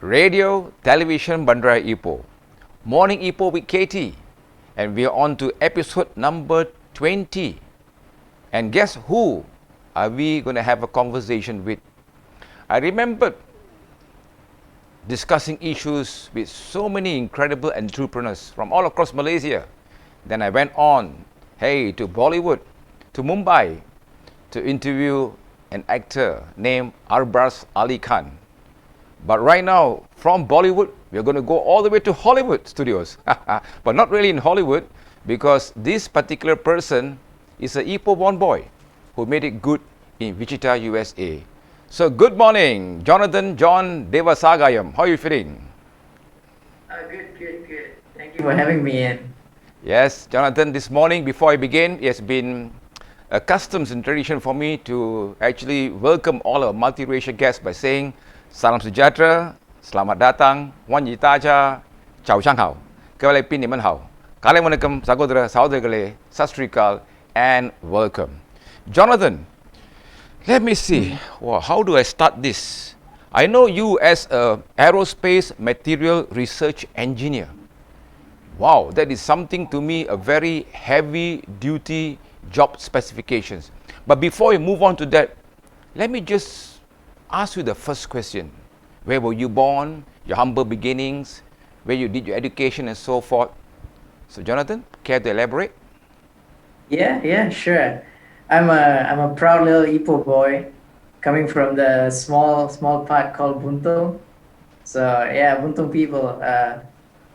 Radio, television, Bandrai Ipoh. Morning Ipoh with Katie. And we are on to episode number 20. And guess who are we going to have a conversation with? I remember discussing issues with so many incredible entrepreneurs from all across Malaysia. Then I went on, to Bollywood, to Mumbai, to interview an actor named Arbaz Ali Khan. But right now, from Bollywood, we're going to go all the way to Hollywood studios. But not really in Hollywood, because this particular person is an Ipoh-born boy who made it good in Wichita, USA. So good morning, Jonathan John Devasagayam. How are you feeling? Good. Thank you for having me in. Yes, Jonathan, this morning before I begin, it has been a customs and tradition for me to actually welcome all our multiracial guests by saying Salam sejahtera, selamat datang, wan yi daja, ciao shang hao, 各位来宾你们好, kalian wanakkam sagodara saudaragalé, sat sri akal, and welcome. Jonathan, let me see, how do I start this? I know you as an aerospace material research engineer. Wow, that is something to me, a very heavy duty job specifications. But before we move on to that, let me just ask you the first question. Where were you born, your humble beginnings, where you did your education and so forth? So Jonathan, care to elaborate? Yeah, sure. I'm a proud little Ipoh boy, coming from the small part called Buntung. So yeah, Buntung people.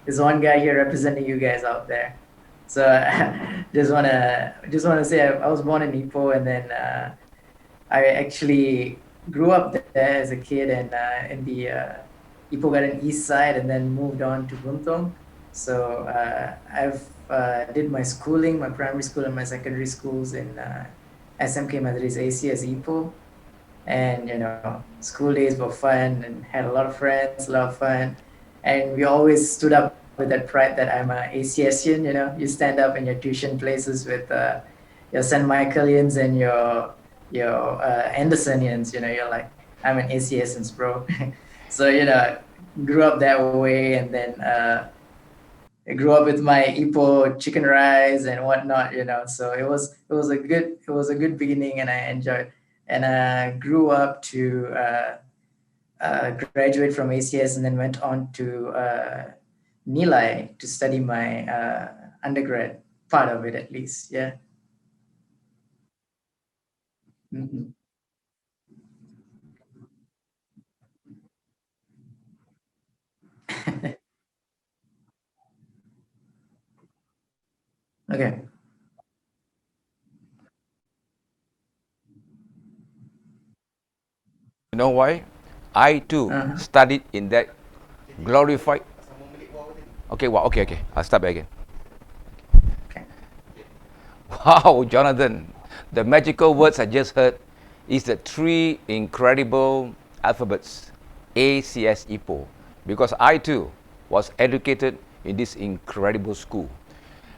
There's one guy here representing you guys out there. So just wanna say I was born in Ipoh, and then I actually grew up there as a kid, and in the Ipoh Garden East Side, and then moved on to Buntung. So I've did my schooling, my primary school and my secondary schools in SMK Madris ACS Ipoh. And school days were fun and had a lot of friends, a lot of fun. And we always stood up with that pride that I'm a ACSian. You stand up in your tuition places with your St. Michaelians and your Andersonians. You're like, I'm an ACSian, bro. So grew up that way, and then I grew up with my Ipoh chicken rice and whatnot. So it was a good beginning, and I enjoyed. And I grew up to graduate from ACS, and then went on to NIAR to study my undergrad, part of it at least. Yeah. Mm-hmm. Okay. You know why? I too Uh-huh. studied in that glorified. Okay. I'll start back again. Okay. Wow, Jonathan, the magical words I just heard is the three incredible alphabets, ACS Ipoh, because I too was educated in this incredible school.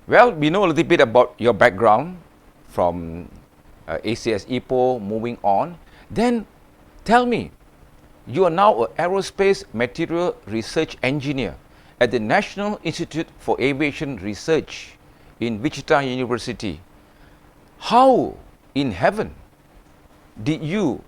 Well, we know a little bit about your background from ACS Ipoh, moving on. Then tell me, you are now an aerospace material research engineer at the National Institute for Aviation Research in Wichita University. How in heaven did you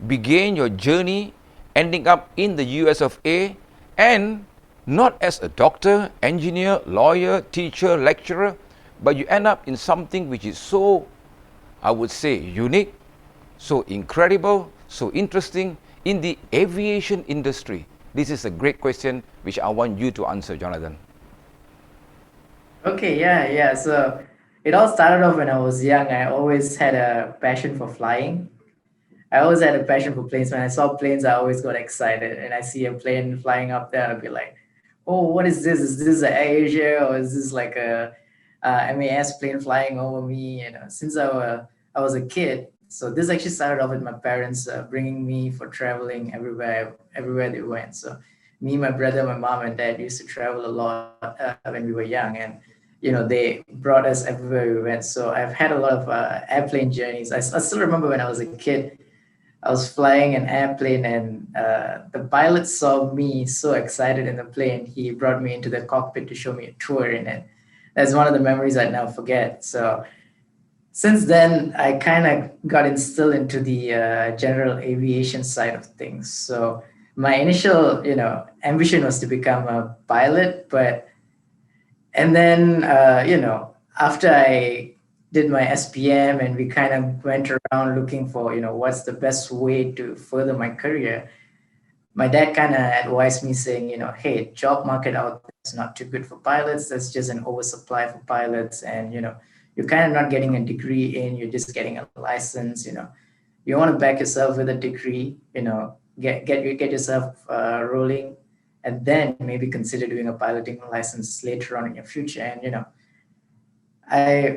begin your journey ending up in the US of A, and not as a doctor, engineer, lawyer, teacher, lecturer, but you end up in something which is so, I would say, unique, so incredible, so interesting in the aviation industry? This is a great question which I want you to answer, Jonathan. Okay, yeah. So it all started off when I was young. I always had a passion for flying. I always had a passion for planes. When I saw planes, I always got excited. And I see a plane flying up there, I'd be like, "Oh, what is this? Is this an Asia, or is this like a MAS plane flying over me?" Since I was a kid. So this actually started off with my parents bringing me for traveling everywhere they went. So me, my brother, my mom, and dad used to travel a lot when we were young, and they brought us everywhere we went. So I've had a lot of airplane journeys. I still remember when I was a kid. I was flying an airplane, and the pilot saw me so excited in the plane. He brought me into the cockpit to show me a tour in it. That's one of the memories I'd never forget. So since then, I kind of got instilled into the general aviation side of things. So my initial, ambition was to become a pilot, but and then after I did my SPM and we kind of went around looking for what's the best way to further my career, my dad kind of advised me saying, hey, job market out there is not too good for pilots. There's just an oversupply for pilots, and you're kind of not getting a degree in. You're just getting a license. You want to back yourself with a degree. Get yourself rolling, and then maybe consider doing a piloting license later on in your future. And I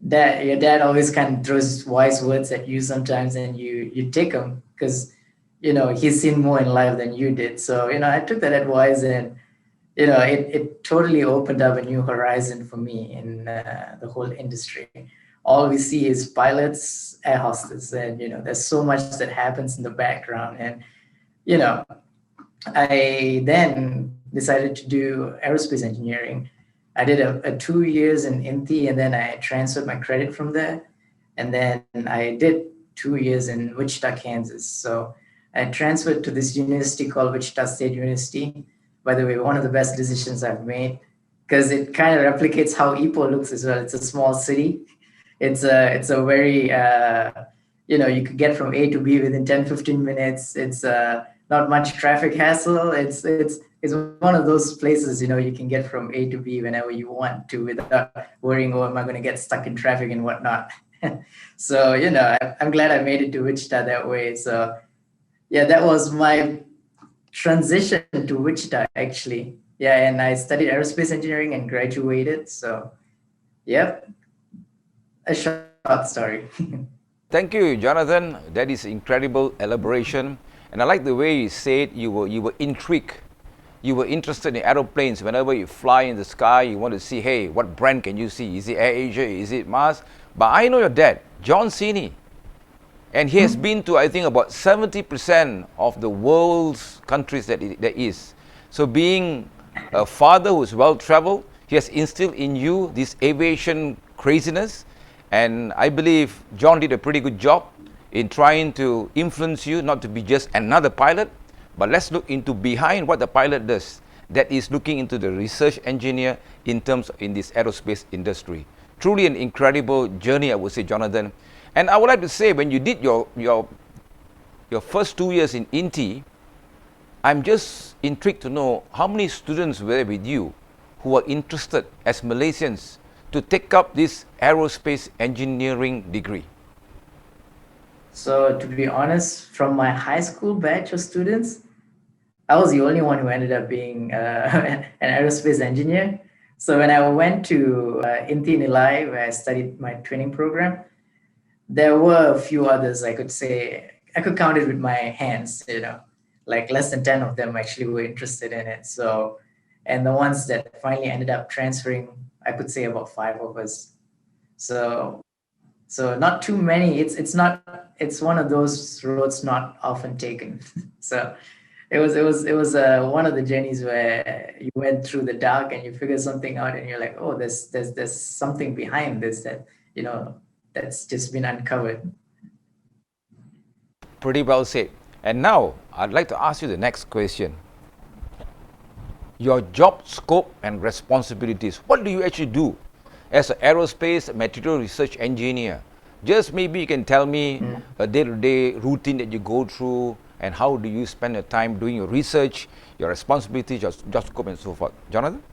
dad your dad always kind of throws wise words at you sometimes, and you take them because he's seen more in life than you did. So I took that advice, and it totally opened up a new horizon for me in the whole industry. All we see is pilots, air hostess, and there's so much that happens in the background. And you know I then decided to do aerospace engineering. I did a 2 years in Inti, and then I transferred my credit from there. And then I did 2 years in Wichita, Kansas. So I transferred to this university called Wichita State University. By the way, one of the best decisions I've made, because it kind of replicates how Ipoh looks as well. It's a small city. It's a very you could get from A to B within 10-15 minutes. It's not much traffic hassle. It's one of those places you can get from A to B whenever you want to without worrying, oh, am I going to get stuck in traffic and whatnot. So I'm glad I made it to Wichita that way. So yeah, that was my transition to Wichita actually. Yeah, and I studied aerospace engineering and graduated. So yep, a short story. Thank you, Jonathan. That is incredible elaboration. And I like the way you said you were intrigued. You were interested in aeroplanes. Whenever you fly in the sky, you want to see, hey, what brand can you see? Is it AirAsia? Is it Mars? But I know your dad, John Cini, and he has been to, I think, about 70% of the world's countries that there is. So being a father who's well-traveled, he has instilled in you this aviation craziness. And I believe John did a pretty good job in trying to influence you not to be just another pilot, but let's look into behind what the pilot does. That is looking into the research engineer in terms in this aerospace industry. Truly an incredible journey, I would say, Jonathan. And I would like to say, when you did your first 2 years in Inti, I'm just intrigued to know how many students were with you who are interested as Malaysians to take up this aerospace engineering degree. So to be honest, from my high school batch of students, I was the only one who ended up being an aerospace engineer. So when I went to Inti Nilai, where I studied my training program, there were a few others. I could say I could count it with my hands. Like less than 10 of them actually were interested in it. So, and the ones that finally ended up transferring, I could say about 5 of us. So not too many. It's one of those roads not often taken. So it was one of the journeys where you went through the dark and you figure something out, and you're like, oh, there's something behind this that that's just been uncovered. Pretty well said. And now, I'd like to ask you the next question. Your job scope and responsibilities. What do you actually do as an aerospace material research engineer? Just maybe you can tell me a day-to-day routine that you go through, and how do you spend your time doing your research, your responsibilities, your job scope, and so forth. Jonathan?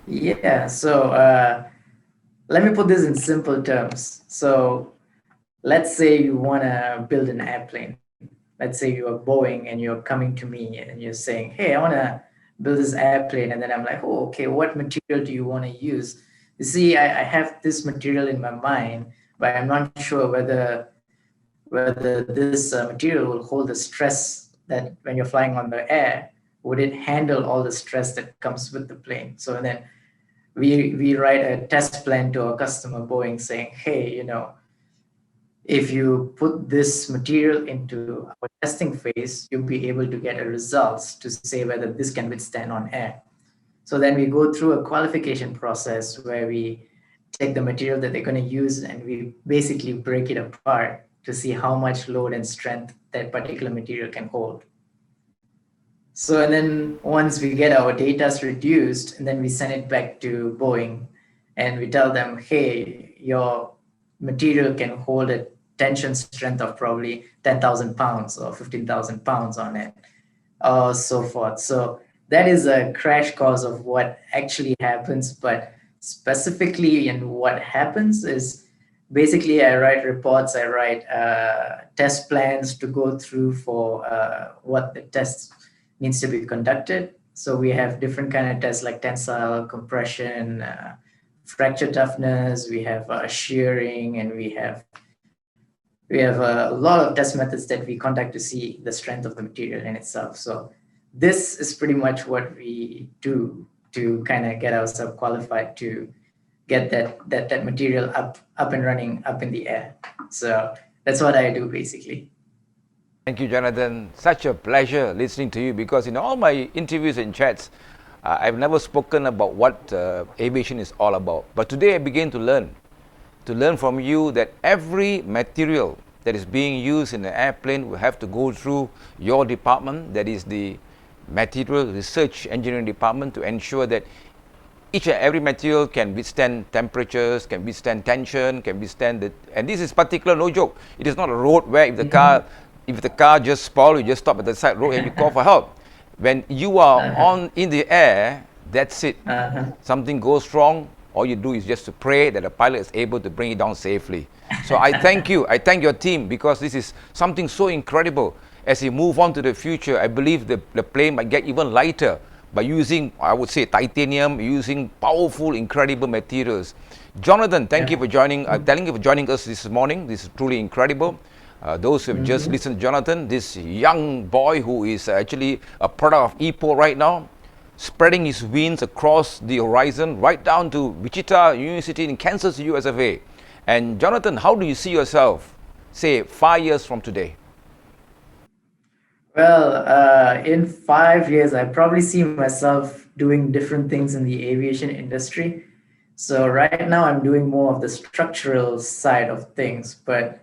Yeah. So let me put this in simple terms. So let's say you want to build an airplane. Let's say you're Boeing and you're coming to me and you're saying, hey, I want to build this airplane. And then I'm like, oh, okay, what material do you want to use? You see, I have this material in my mind, but I'm not sure whether this material will hold the stress that when you're flying on the air, would it handle all the stress that comes with the plane? So then we write a test plan to our customer Boeing saying, hey, if you put this material into our testing phase, you'll be able to get a results to say whether this can withstand on air. So then we go through a qualification process where we take the material that they're going to use and we basically break it apart to see how much load and strength that particular material can hold. So, and then once we get our data reduced, and then we send it back to Boeing and we tell them, hey, your material can hold a tension strength of probably 10,000 pounds or 15,000 pounds on it, or so forth. So that is a crash course of what actually happens. But specifically in what happens is basically I write reports, I write test plans to go through for what the test needs to be conducted. So we have different kind of tests like tensile, compression, fracture toughness, we have shearing, and we have a lot of test methods that we conduct to see the strength of the material in itself. So this is pretty much what we do to kind of get ourselves qualified to get that material up and running up in the air. So that's what I do basically. Thank you, Jonathan. Such a pleasure listening to you because in all my interviews and chats, I've never spoken about what aviation is all about. But today I began to learn from you that every material that is being used in an airplane will have to go through your department, that is the Material Research Engineering Department, to ensure that each and every material can withstand temperatures, can withstand tension, can withstand the, and this is particular, no joke. It is not a road where if the car just spoils, you just stop at the side road and you call for help. When you are in the air, that's it. Something goes wrong, all you do is just to pray that the pilot is able to bring it down safely. So I thank you, I thank your team, because this is something so incredible. As we move on to the future, I believe the plane might get even lighter by using, I would say, titanium, using powerful, incredible materials. Jonathan, thank you for joining us this morning. This is truly incredible. Those who have just listened to Jonathan, this young boy who is actually a product of Ipoh right now, spreading his wings across the horizon, right down to Wichita University in Kansas, US of A. And Jonathan, how do you see yourself, say, 5 years from today? Well, in 5 years, I probably see myself doing different things in the aviation industry. So right now, I'm doing more of the structural side of things. But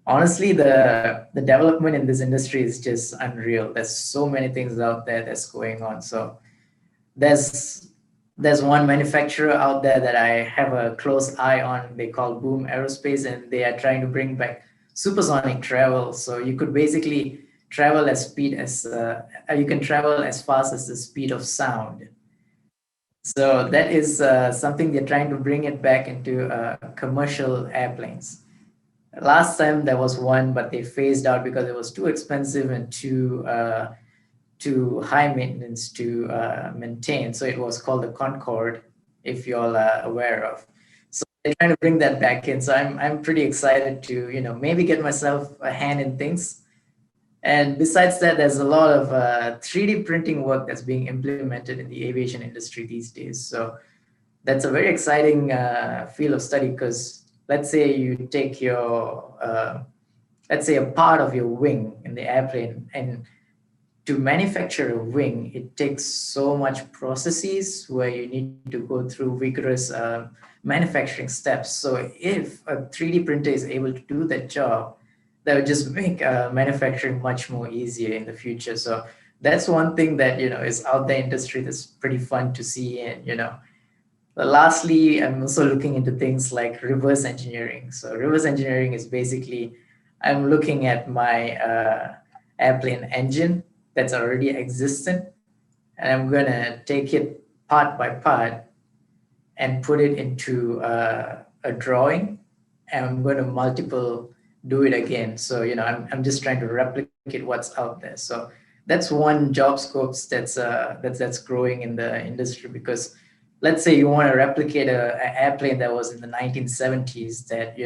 honestly, the development in this industry is just unreal. There's so many things out there that's going on. So there's there's one manufacturer out there that I have a close eye on. They call Boom Aerospace, and they are trying to bring back supersonic travel. So you could basically travel as speed as you can travel as fast as the speed of sound. So that is something they're trying to bring it back into commercial airplanes. Last time there was one, but they phased out because it was too expensive and too high maintenance to maintain. So it was called the Concorde, if you're aware of. So they're trying to bring that back in. So I'm pretty excited to maybe get myself a hand in things. And besides that, there's a lot of 3D printing work that's being implemented in the aviation industry these days. So that's a very exciting field of study, because let's say you take your, let's say a part of your wing in the airplane, and to manufacture a wing, it takes so much processes where you need to go through vigorous manufacturing steps. So if a 3D printer is able to do that job, that would just make manufacturing much more easier in the future. So that's one thing that is out there in the industry that's pretty fun to see. And lastly, I'm also looking into things like reverse engineering. So reverse engineering is basically I'm looking at my airplane engine that's already existent, and I'm gonna take it part by part and put it into a drawing, and I'm going to do it again. So I'm just trying to replicate what's out there. So that's one job scopes that's growing in the industry, because let's say you want to replicate an airplane that was in the 1970s that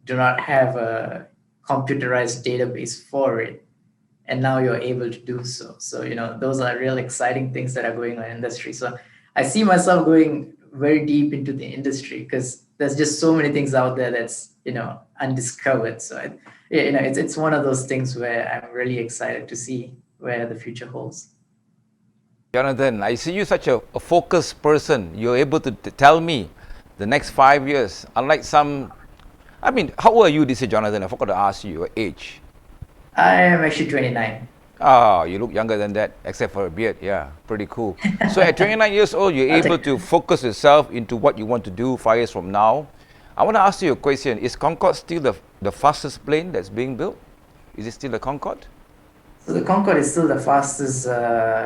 do not have a computerized database for it, and now you're able to do so. So those are real exciting things that are going on in the industry. So I see myself going very deep into the industry, because there's just so many things out there that's, undiscovered. So it's one of those things where I'm really excited to see where the future holds. Jonathan, I see you such a focused person. You're able to tell me the next 5 years. Unlike some, how old are you this year, Jonathan? I forgot to ask you your age. I am actually 29. Oh, you look younger than that, except for a beard. Yeah, pretty cool. So at 29 years old, you're able to focus yourself into what you want to do 5 years from now. I want to ask you a question. Is Concorde still the fastest plane that's being built? Is it still the Concorde? So the Concorde is still the fastest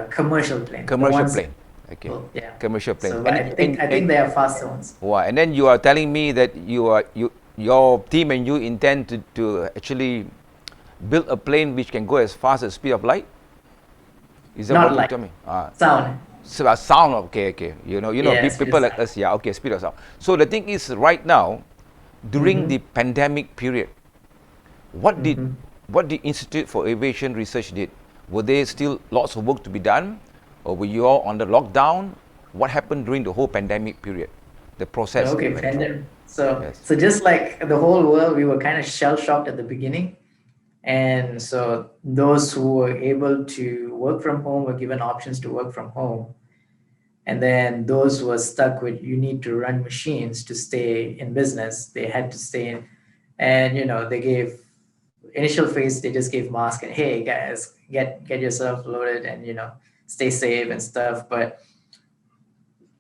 commercial plane. Commercial plane. Okay. Well, yeah. Commercial plane. So, but I think they are faster ones. Wow. And then you are telling me that your team and you intend to actually build a plane which can go as fast as speed of light? Is that Not what light. you tell me? Sound. So, sound. Okay. Yes, people yes. like us. Yeah. Okay. Speed of sound. So the thing is, right now, during the pandemic period, what did the Institute for Aviation Research did? Were there still lots of work to be done, or were you all on the lockdown? What happened during the whole pandemic period? The process. Okay, pandemic. So Yes. so just like the whole world, we were kind of shell shocked at the beginning, and so those who were able to work from home were given options to work from home, and then those who were stuck with you need to run machines to stay in business, they had to stay in, and they gave initial phase, they just gave masks and, hey guys, get yourself loaded and stay safe and stuff. But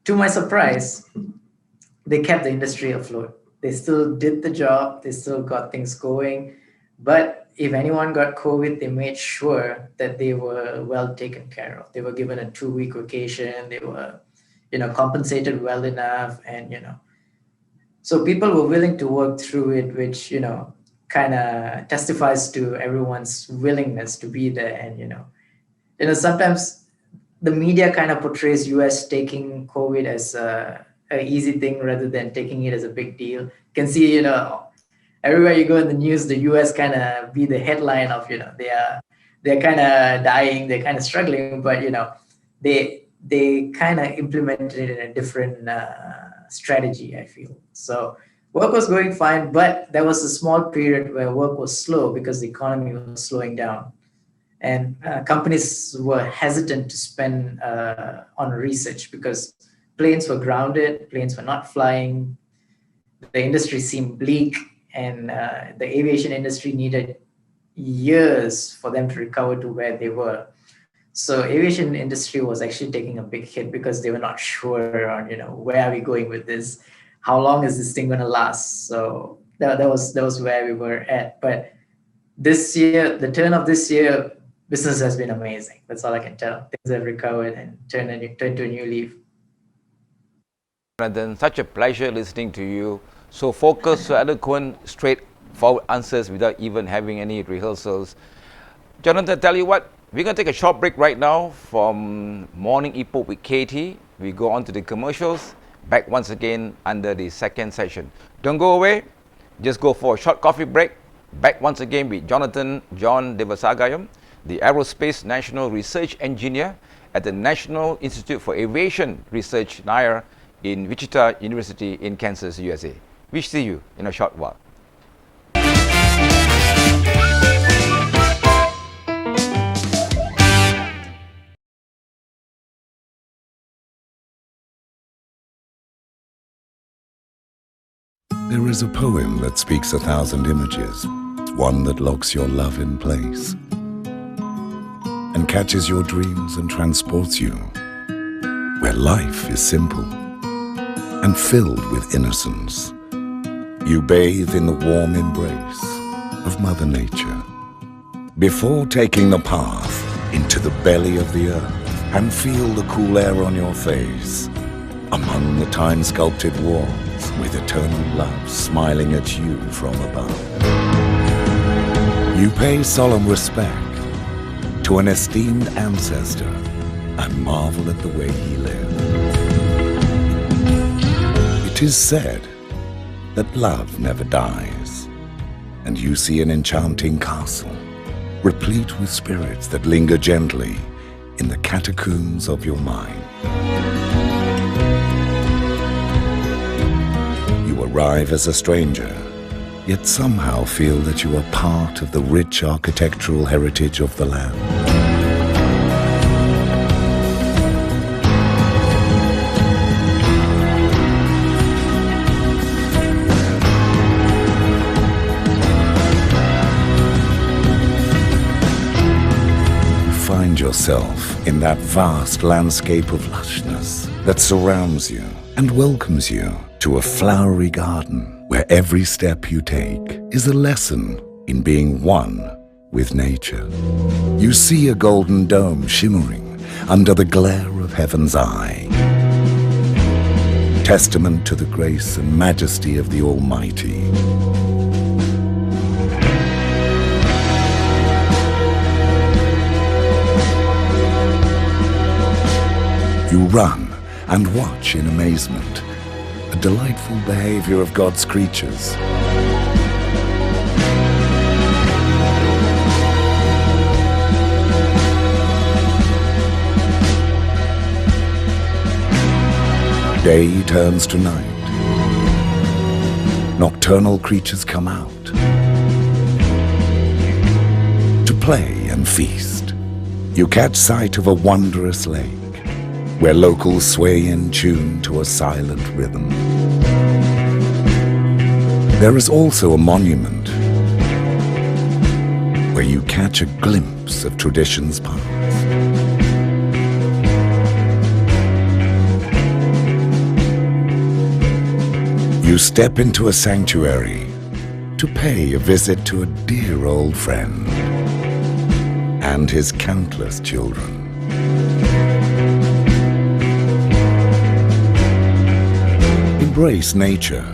to my surprise, they kept the industry afloat. They still did the job, they still got things going. But if anyone got COVID, they made sure that they were well taken care of. They were given a 2-week vacation, they were compensated well enough, and so people were willing to work through it, which kind of testifies to everyone's willingness to be there. And sometimes the media kind of portrays US taking COVID as a easy thing rather than taking it as a big deal. You can see everywhere you go in the news, the US kind of be the headline of they're kind of dying, they're kind of struggling, but they kind of implemented it in a different strategy, I feel. So work was going fine, but there was a small period where work was slow because the economy was slowing down, and companies were hesitant to spend on research because planes were grounded, planes were not flying, the industry seemed bleak, and the aviation industry needed years for them to recover to where they were. So aviation industry was actually taking a big hit because they were not sure on where are we going with this, how long is this thing going to last. So that was where we were at. But this year, the turn of this year, business has been amazing. That's all I can tell. Things have recovered and turned to a new leaf. Jonathan, such a pleasure listening to you. So focused, so eloquent, straightforward answers without even having any rehearsals. Jonathan, tell you what, we're going to take a short break right now from Morning Ipoh with Katie. We go on to the commercials, back once again under the second session. Don't go away, just go for a short coffee break. Back once again with John Devasagayam, the Aerospace National Research Engineer at the National Institute for Aviation Research, NIAR, in Wichita University in Kansas, USA. We see you in a short while. There is a poem that speaks 1,000 images, one that locks your love in place and catches your dreams and transports you where life is simple and filled with innocence. You bathe in the warm embrace of Mother Nature before taking the path into the belly of the earth and feel the cool air on your face among the time-sculpted walls with eternal love smiling at you from above. You pay solemn respect to an esteemed ancestor and marvel at the way he lived. It is said that love never dies, and you see an enchanting castle replete with spirits that linger gently in the catacombs of your mind. arrive as a stranger, yet somehow feel that you are part of the rich architectural heritage of the land. Find yourself in that vast landscape of lushness that surrounds you and welcomes you to a flowery garden where every step you take is a lesson in being one with nature. You see a golden dome shimmering under the glare of heaven's eye, testament to the grace and majesty of the Almighty. You run and watch in amazement, a delightful behavior of God's creatures. Day turns to night. Nocturnal creatures come out to play and feast. You catch sight of a wondrous lake, where locals sway in tune to a silent rhythm. There is also a monument where you catch a glimpse of tradition's past. You step into a sanctuary to pay a visit to a dear old friend and his countless children. Embrace nature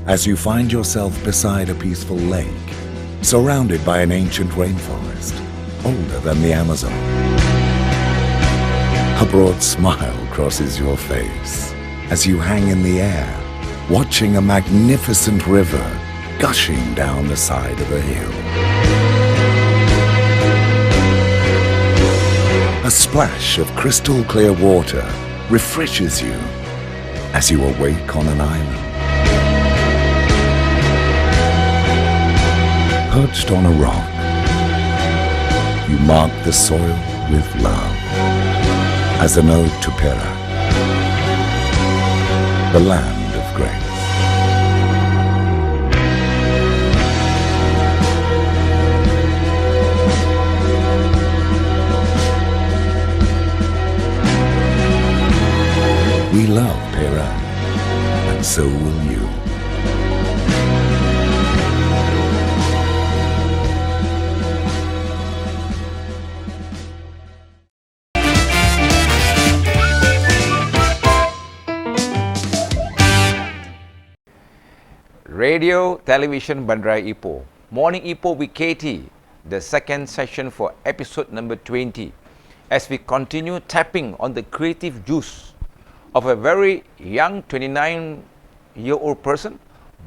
as you find yourself beside a peaceful lake, surrounded by an ancient rainforest, older than the Amazon. A broad smile crosses your face as you hang in the air, watching a magnificent river gushing down the side of a hill. A splash of crystal clear water refreshes you as you awake on an island. Perched on a rock, you mark the soil with love as an ode to Perak, the land of grace. We love Perak, and so will you. Radio, Television, Bandrai Ipoh. Morning Ipoh with Katie, the second session for episode number 20, as we continue tapping on the creative juice of a very young 29-year-old person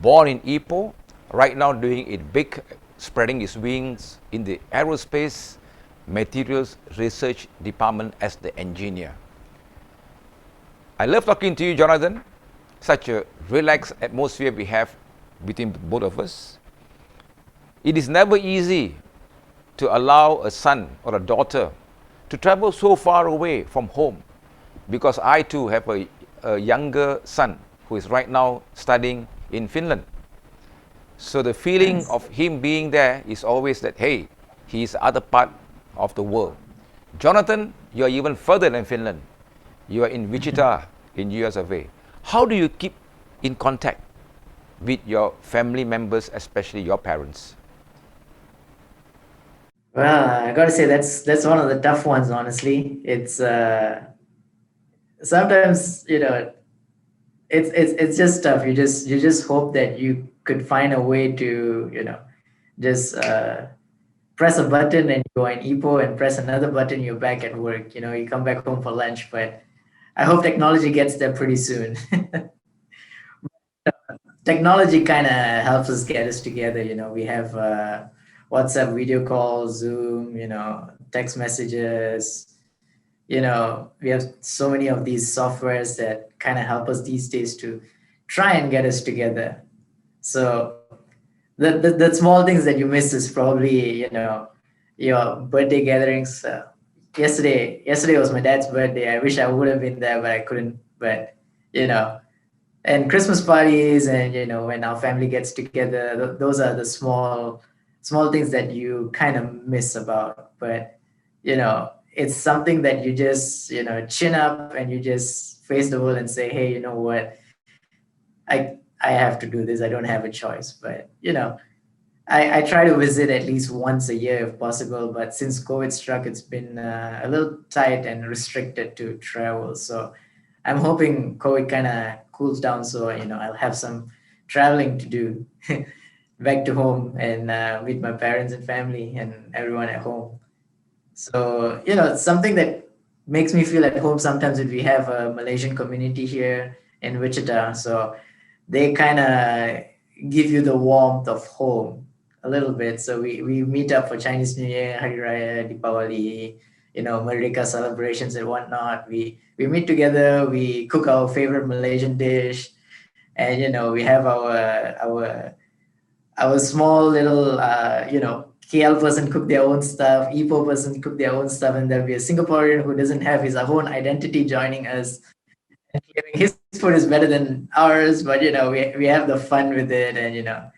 born in Ipoh, right now doing it big, spreading his wings in the aerospace materials research department as the engineer. I love talking to you, Jonathan. Such a relaxed atmosphere we have between both of us. It is never easy to allow a son or a daughter to travel so far away from home, because I too have a younger son who is right now studying in Finland. So the feeling of him being there is always that, hey, he is the other part of the world. Jonathan, you are even further than Finland. You are in Wichita in US of A. How do you keep in contact with your family members, especially your parents? Well, I gotta say that's one of the tough ones. Honestly, it's sometimes it's just tough. You just hope that you could find a way to just press a button and you go in Ipoh, and press another button, you're back at work. You come back home for lunch, but I hope technology gets there pretty soon. Technology kind of helps us get us together. We have WhatsApp video calls, Zoom, text messages. We have so many of these softwares that kind of help us these days to try and get us together. So the small things that you miss is probably, your birthday gatherings. Yesterday was my dad's birthday. I wish I would have been there, but I couldn't. But you know, and Christmas parties, and when our family gets together, those are the small things that you kind of miss about. But it's something that you just chin up and you just face the world and say, hey, you know what, I have to do this. I don't have a choice. But I try to visit at least once a year if possible, but since COVID struck, it's been a little tight and restricted to travel. So I'm hoping COVID kind of cools down, so I'll have some traveling to do back to home and meet my parents and family and everyone at home. So it's something that makes me feel at home sometimes if we have a Malaysian community here in Wichita. So they kind of give you the warmth of home a little bit. So we meet up for Chinese New Year, Hari Raya, Deepavali, Merdeka celebrations and whatnot. We meet together, we cook our favorite Malaysian dish, and we have our small little KL person cook their own stuff, Ipoh person cook their own stuff, and there'll be a Singaporean who doesn't have his own identity joining us and claiming his food is better than ours. But we have the fun with it, and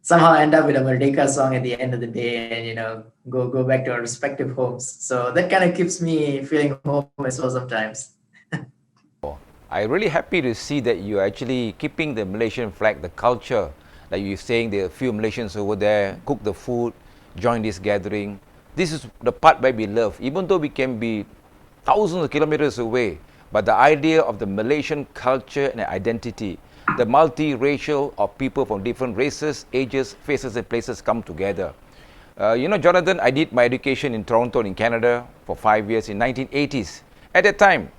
somehow end up with a Merdeka song at the end of the day, and go back to our respective homes. So that kind of keeps me feeling home as well sometimes. I'm really happy to see that you're actually keeping the Malaysian flag, the culture. Like you're saying, there are a few Malaysians over there, cook the food, join this gathering. This is the part where we love, even though we can be thousands of kilometers away, but the idea of the Malaysian culture and identity, the multiracial of people from different races, ages, faces, and places come together. Jonathan, I did my education in Toronto in Canada for 5 years in 1980s. At that time,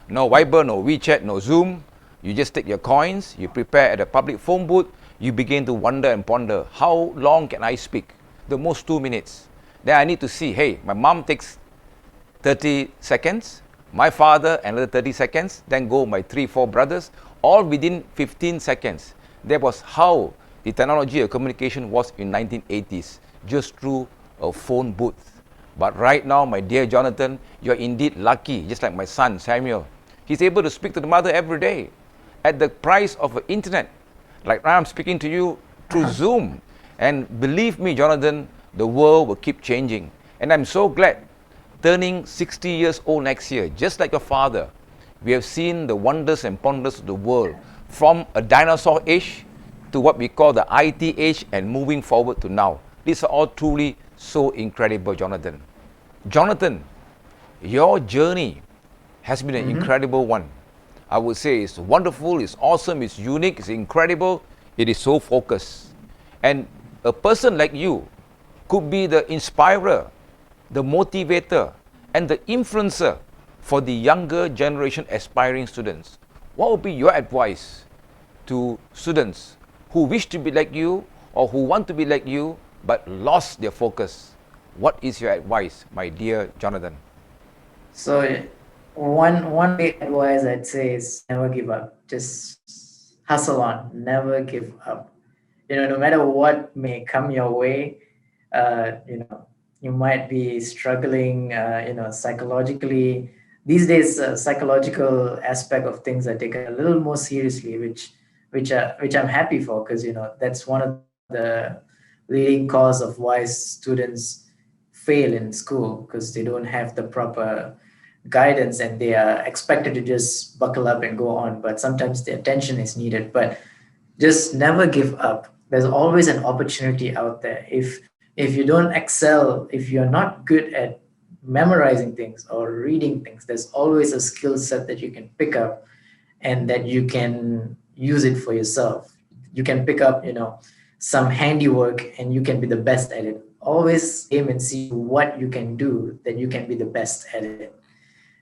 no Viber, no WeChat, no Zoom. You just take your coins, you prepare at a public phone booth, you begin to wonder and ponder, how long can I speak? The most 2 minutes. Then I need to see, hey, my mom takes 30 seconds, my father another 30 seconds, then go my 3-4 brothers, all within 15 seconds. That was how the technology of communication was in 1980s, just through a phone booth. But right now, my dear Jonathan, you're indeed lucky, just like my son Samuel. He's able to speak to the mother every day at the price of the internet. Like now I'm speaking to you through Zoom. And believe me, Jonathan, the world will keep changing. And I'm so glad, turning 60 years old next year, just like your father, we have seen the wonders and wonders of the world, from a dinosaur age to what we call the IT age and moving forward to now. These are all truly so incredible, Jonathan. Jonathan, your journey has been an incredible one. I would say it's wonderful, it's awesome, it's unique, it's incredible, it is so focused. And a person like you could be the inspirer, the motivator, and the influencer for the younger generation aspiring students. What would be your advice to students who wish to be like you or who want to be like you but lost their focus? What is your advice, my dear Jonathan? So one big advice I'd say is never give up. Just hustle on. Never give up. No matter what may come your way, you might be struggling, psychologically. These days, psychological aspect of things are taken a little more seriously, which I'm happy for, because that's one of the leading cause of why students fail in school, because they don't have the proper guidance and they are expected to just buckle up and go on. But sometimes the attention is needed. But just never give up. There's always an opportunity out there. If you don't excel, if you're not good at memorizing things or reading things, there's always a skill set that you can pick up and that you can use it for yourself. You can pick up, some handiwork and you can be the best at it. Always aim and see what you can do, that you can be the best at it.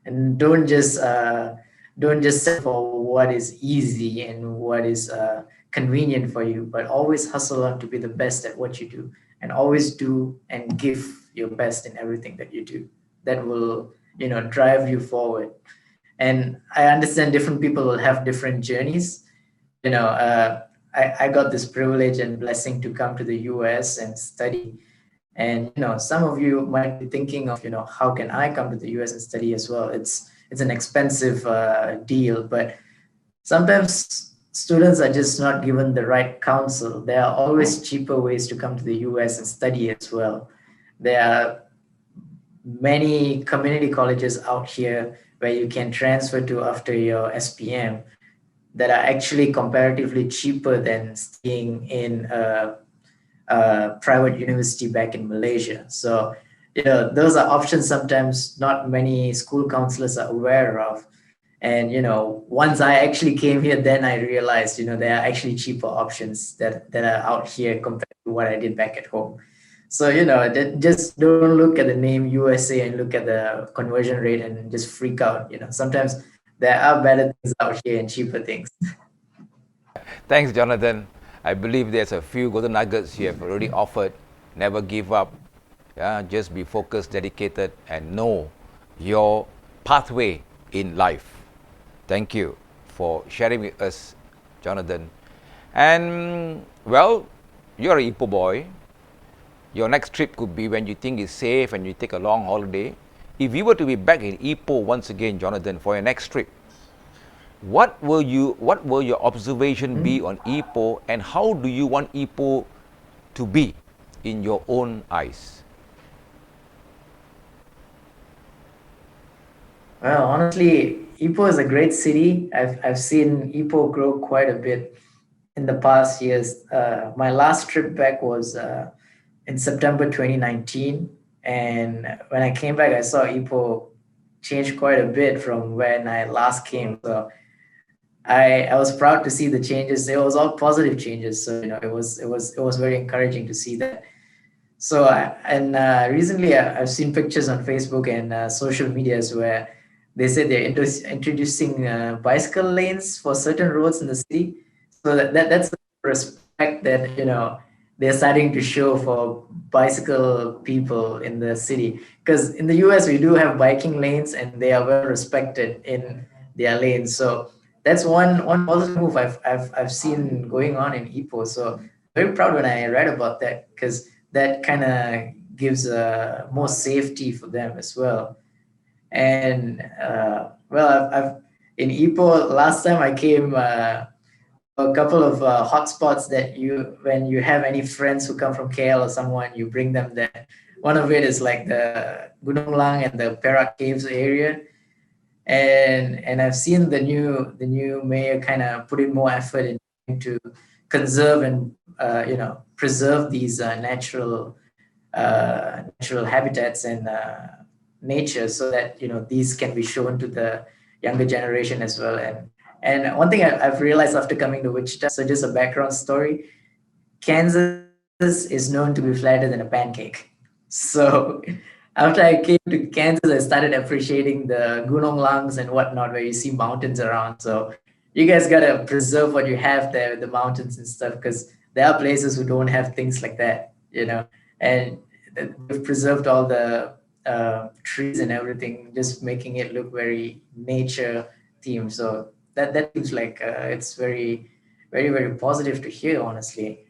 And don't just settle for what is easy and what is convenient for you, but always hustle on to be the best at what you do, and always do and give your best in everything that you do. That will drive you forward. And I understand different people will have different journeys. I got this privilege and blessing to come to the US and study. And some of you might be thinking of, how can I come to the US and study as well? It's an expensive deal, but sometimes students are just not given the right counsel. There are always cheaper ways to come to the US and study as well. There are many community colleges out here where you can transfer to after your SPM that are actually comparatively cheaper than staying in a private university back in Malaysia. So, those are options sometimes not many school counselors are aware of. And, once I actually came here, then I realized, there are actually cheaper options that are out here compared to what I did back at home. So, just don't look at the name USA and look at the conversion rate and just freak out. Sometimes there are better things out here and cheaper things. Thanks, Jonathan. I believe there's a few golden nuggets you have already offered. Never give up. Yeah, just be focused, dedicated, and know your pathway in life. Thank you for sharing with us, Jonathan. And well, you're an Ipoh boy. Your next trip could be when you think it's safe and you take a long holiday. If you were to be back in Ipoh once again, Jonathan, for your next trip, what will your observation be on Ipoh, and how do you want Ipoh to be in your own eyes? Well, honestly, Ipoh is a great city. I've seen Ipoh grow quite a bit in the past years. My last trip back was in September 2019, and when I came back, I saw Ipoh change quite a bit from when I last came. So I was proud to see the changes. It was all positive changes. So it was very encouraging to see that. So recently I've seen pictures on Facebook and social medias where they say they're introducing bicycle lanes for certain roads in the city. So that's the respect that they're starting to show for bicycle people in the city. Because in the US we do have biking lanes and they are well respected in their lanes. So that's one positive move I've seen going on in Ipoh. So very proud when I read about that, because that kind of gives more safety for them as well. And well, I've in Ipoh last time I came, a couple of hotspots that when you have any friends who come from KL or someone, you bring them there. One of it is like the Gunung Lang and the Perak Caves area, and I've seen the new mayor kind of put in more effort in trying to conserve and preserve these natural habitats and nature, so that these can be shown to the younger generation as well. And one thing I've realized after coming to Wichita, so just a background story, Kansas is known to be flatter than a pancake. So after I came to Kansas, I started appreciating the Gunung Langs and whatnot, where you see mountains around. So you guys gotta preserve what you have there with the mountains and stuff, because there are places who don't have things like that, and they've preserved all the trees and everything, just making it look very nature themed. So that seems like it's very, very, very positive to hear, honestly.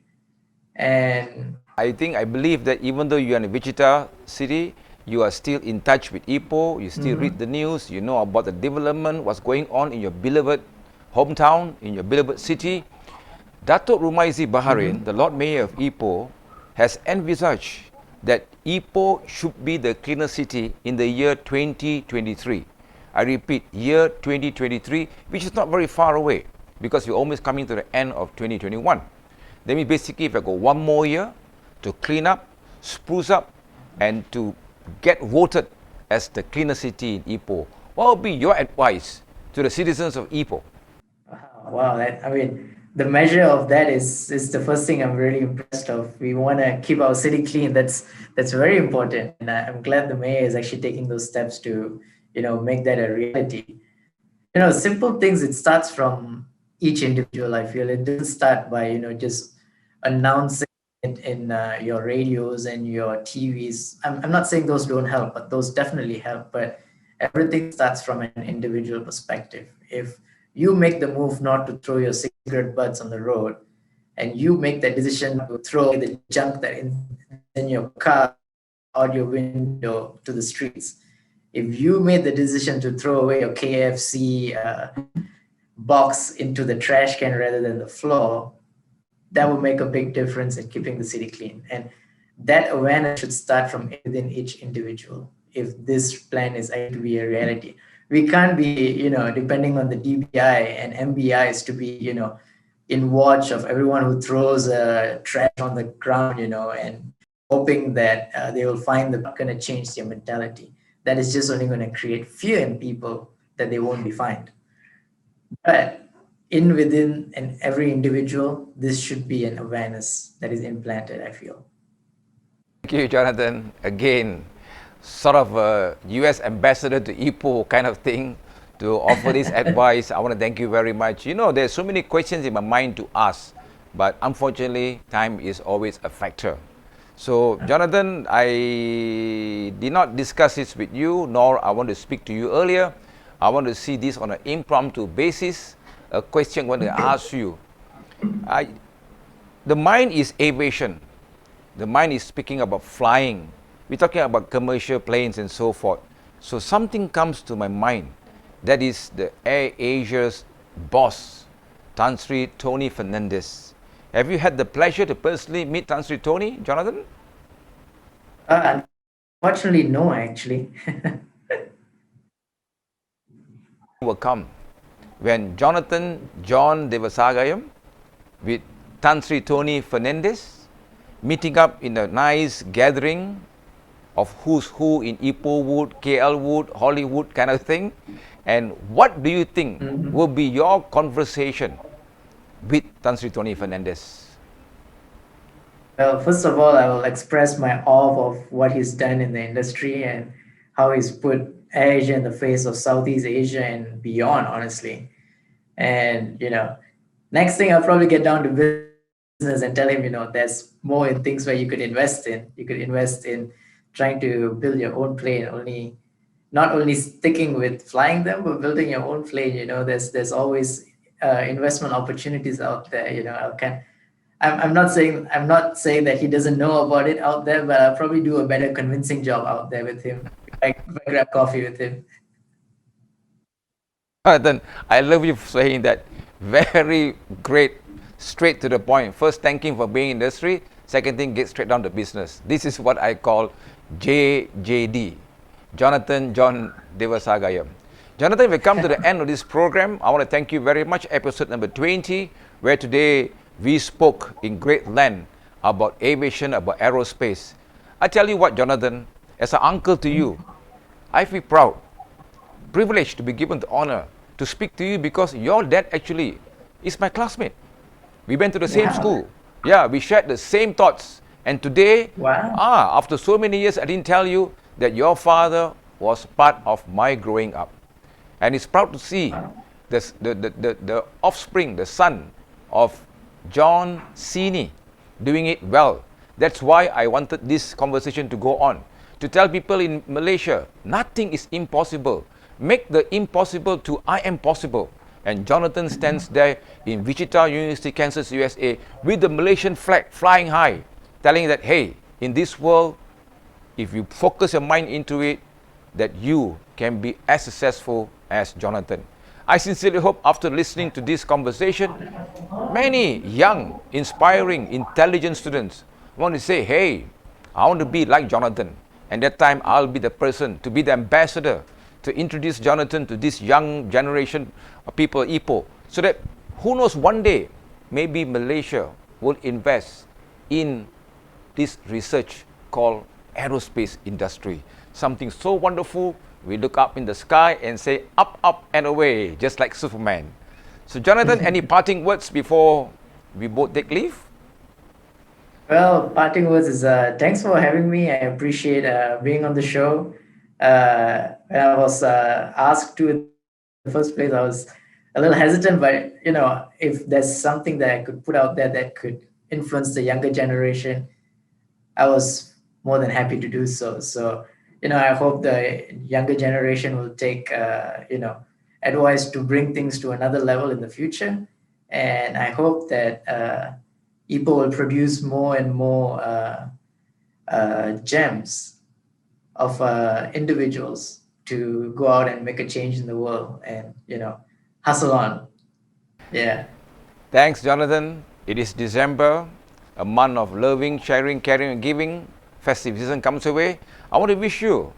And I believe that even though you are in Wichita City, you are still in touch with Ipoh, you still read the news, you know about the development, what's going on in your beloved hometown, in your beloved city. Datuk Rumaizi Baharin, the Lord Mayor of Ipoh, has envisaged that Ipoh should be the cleaner city in the year 2023. I repeat, year 2023, which is not very far away, because we're almost coming to the end of 2021. That means basically if I go one more year to clean up, spruce up, and to get voted as the cleaner city in Ipoh, what would be your advice to the citizens of Ipoh? wow, the measure of that is the first thing I'm really impressed of. We want to keep our city clean. That's very important, and I'm glad the mayor is actually taking those steps to make that a reality. Simple things. It starts from each individual. I feel it doesn't start by just announcing it in your radios and your TVs. I'm not saying those don't help, but those definitely help. But everything starts from an individual perspective. If you make the move not to throw your cigarette butts on the road, and you make that decision to throw away the junk that in your car out your window to the streets. If you made the decision to throw away your KFC box into the trash can rather than the floor, that will make a big difference in keeping the city clean. And that awareness should start from within each individual if this plan is going to be a reality. We can't be, depending on the DBI and MBIs to be, in watch of everyone who throws trash on the ground, and hoping that they will find the going to change their mentality. That is just only going to create fear in people that they won't be fined. But within and every individual, this should be an awareness that is implanted, I feel. Thank you, Jonathan. Again, sort of a US ambassador to Ipoh kind of thing to offer this advice. I want to thank you very much. There's so many questions in my mind to ask, but unfortunately, time is always a factor. So, Jonathan, I did not discuss this with you, nor I want to speak to you earlier. I want to see this on an impromptu basis. A question I want to ask you. The mind is aviation. The mind is speaking about flying. We're talking about commercial planes and so forth. So something comes to my mind. That is the Air Asia's boss, Tan Sri Tony Fernandez. Have you had the pleasure to personally meet Tan Sri Tony, Jonathan? Unfortunately, no, actually. Will come when Jonathan John Devasagayam with Tan Sri Tony Fernandez meeting up in a nice gathering of who's who in Ipoh Wood, KL Wood, Hollywood kind of thing. And what do you think will be your conversation with Tan Sri Tony Fernandez? Well, first of all, I will express my awe of what he's done in the industry and how he's put Asia in the face of Southeast Asia and beyond, honestly. And, next thing I'll probably get down to business and tell him, there's more in things where you could invest in. You could invest in trying to build your own plane, not only sticking with flying them, but building your own plane. There's always investment opportunities out there. I'm not saying that he doesn't know about it out there, but I'll probably do a better convincing job out there with him. If I grab coffee with him. Then I love you saying that. Very great, straight to the point. First, thank him for being in industry. Second thing, get straight down to business. This is what I call JJD, Jonathan John Devasagayam. Jonathan, we come to the end of this program. I want to thank you very much. Episode number 20, where today we spoke in great length about aviation, about aerospace. I tell you what, Jonathan, as an uncle to you, I feel proud, privileged to be given the honor to speak to you because your dad actually is my classmate. We went to the same school. Yeah, we shared the same thoughts. And today, after so many years, I didn't tell you that your father was part of my growing up. And it's proud to see the offspring, the son of John Sini doing it well. That's why I wanted this conversation to go on. To tell people in Malaysia, nothing is impossible. Make the impossible to I am possible. And Jonathan stands there in Wichita University, Kansas, USA, with the Malaysian flag flying high, telling that, hey, in this world, if you focus your mind into it, that you can be as successful as Jonathan. I sincerely hope after listening to this conversation, many young, inspiring, intelligent students want to say, hey, I want to be like Jonathan. And that time, I'll be the person to be the ambassador to introduce Jonathan to this young generation of people, Ipoh, so that who knows, one day, maybe Malaysia will invest in this research called aerospace industry. Something so wonderful, we look up in the sky and say, up, up and away, just like Superman. So Jonathan, any parting words before we both take leave? Well, parting words is thanks for having me. I appreciate being on the show. When I was asked to in the first place, I was a little hesitant, but if there's something that I could put out there that could influence the younger generation, I was more than happy to do so. So, I hope the younger generation will take, advice to bring things to another level in the future. And I hope that Ipoh will produce more and more gems of individuals to go out and make a change in the world and, hustle on. Yeah. Thanks, Jonathan. It is December, a month of loving, sharing, caring, and giving. Festive season comes away. I want to wish you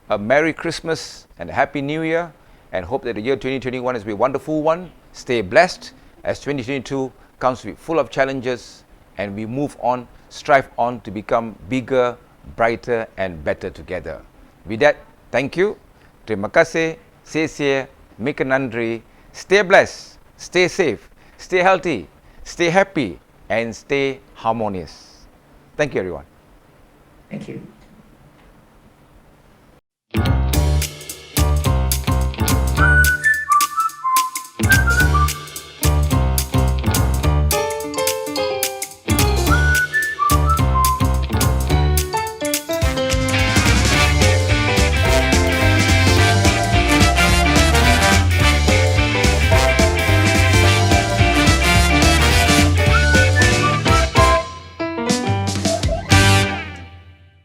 a Merry Christmas and a Happy New Year, and hope that the year 2021 has been a wonderful one. Stay blessed as 2022 comes with full of challenges, and we move on, strive on to become bigger, brighter, and better together. With that, thank you. Terima kasih. Sesia. Mika nandri. Stay blessed. Stay safe. Stay healthy. Stay happy. And stay harmonious. Thank you, everyone. Thank you.